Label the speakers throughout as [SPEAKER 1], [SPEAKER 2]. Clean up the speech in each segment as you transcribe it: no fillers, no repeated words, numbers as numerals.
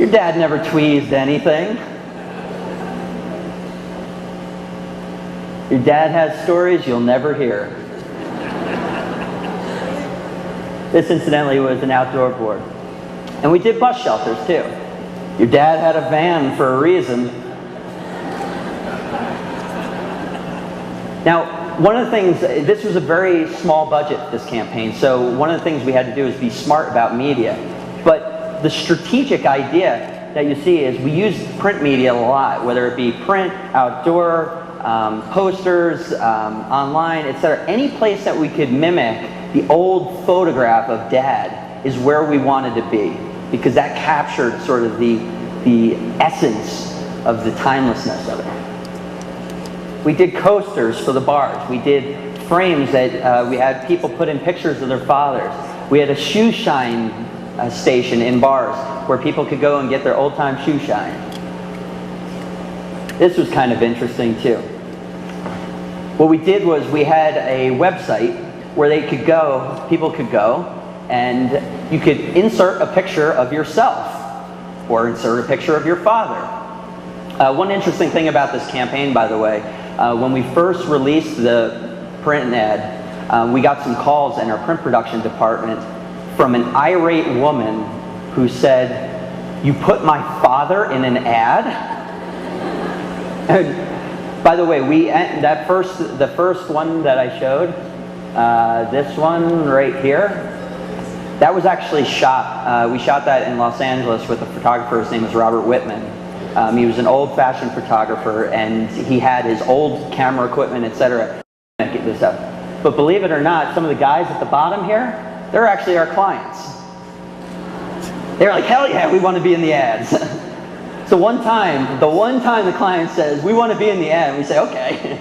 [SPEAKER 1] Your dad never tweezed anything. Your dad has stories you'll never hear. This, incidentally, was an outdoor board. And we did bus shelters, too. Your dad had a van for a reason. Now, one of the things, this was a very small budget, this campaign, so one of the things we had to do is be smart about media. But the strategic idea that you see is we use print media a lot, whether it be print, outdoor, posters, online, etc. Any place that we could mimic the old photograph of Dad is where we wanted to be, because that captured sort of the essence of the timelessness of it. We did coasters for the bars. We did frames that we had people put in pictures of their fathers. We had a shoe shine station in bars where people could go and get their old-time shoe shine. This was kind of interesting too. What we did was we had a website where they could go, people could go, and you could insert a picture of yourself or insert a picture of your father. One interesting thing about this campaign, by the way, when we first released the print ad, we got some calls in our print production department from an irate woman who said, "You put my father in an ad?" And by the way, the first one that I showed, this one right here, that was actually shot. We shot that in Los Angeles with a photographer. His name is Robert Whitman. He was an old-fashioned photographer, and he had his old camera equipment, etc. Get this up. But believe it or not, some of the guys at the bottom here, they're actually our clients. They're like, hell yeah, we want to be in the ads. So the one time the client says, we want to be in the ad, we say, okay.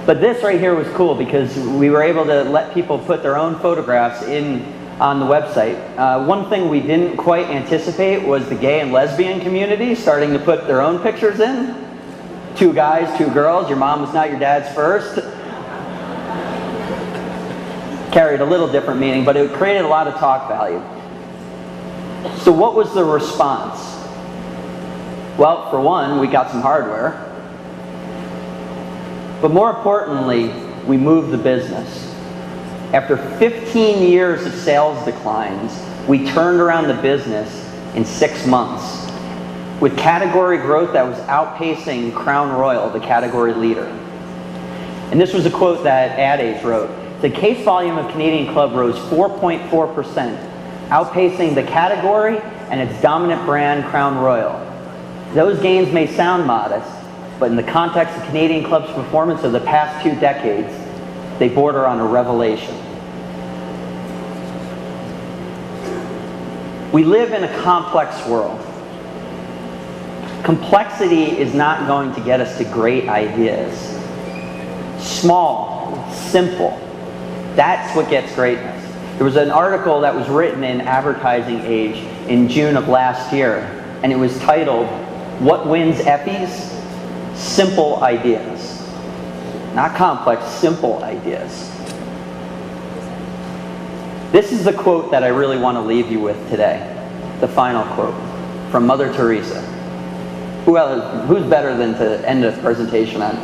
[SPEAKER 1] But this right here was cool because we were able to let people put their own photographs on the website. One thing we didn't quite anticipate was the gay and lesbian community starting to put their own pictures in. 2 guys, 2 girls, your mom was not your dad's first. Carried a little different meaning, but it created a lot of talk value. So what was the response? Well, for one, we got some hardware. But more importantly, we moved the business. After 15 years of sales declines, we turned around the business in 6 months with category growth that was outpacing Crown Royal, the category leader. And this was a quote that Ad Age wrote. The case volume of Canadian Club rose 4.4%, outpacing the category and its dominant brand, Crown Royal. Those gains may sound modest, but in the context of Canadian Club's performance of the past 2 decades, they border on a revelation. We live in a complex world. Complexity is not going to get us to great ideas. Small, simple, that's what gets greatness. There was an article that was written in Advertising Age in June of last year, and it was titled, "What Wins Effies? Simple Ideas." Not complex, simple ideas. This is the quote that I really want to leave you with today. The final quote from Mother Teresa. Who's better than to end a presentation on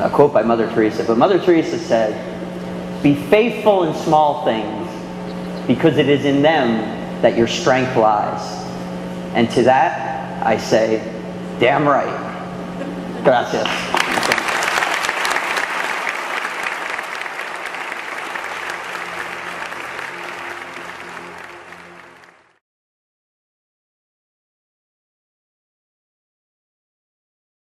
[SPEAKER 1] a quote by Mother Teresa? But Mother Teresa said, "Be faithful in small things, because it is in them that your strength lies." And to that, I say, damn right. Gracias.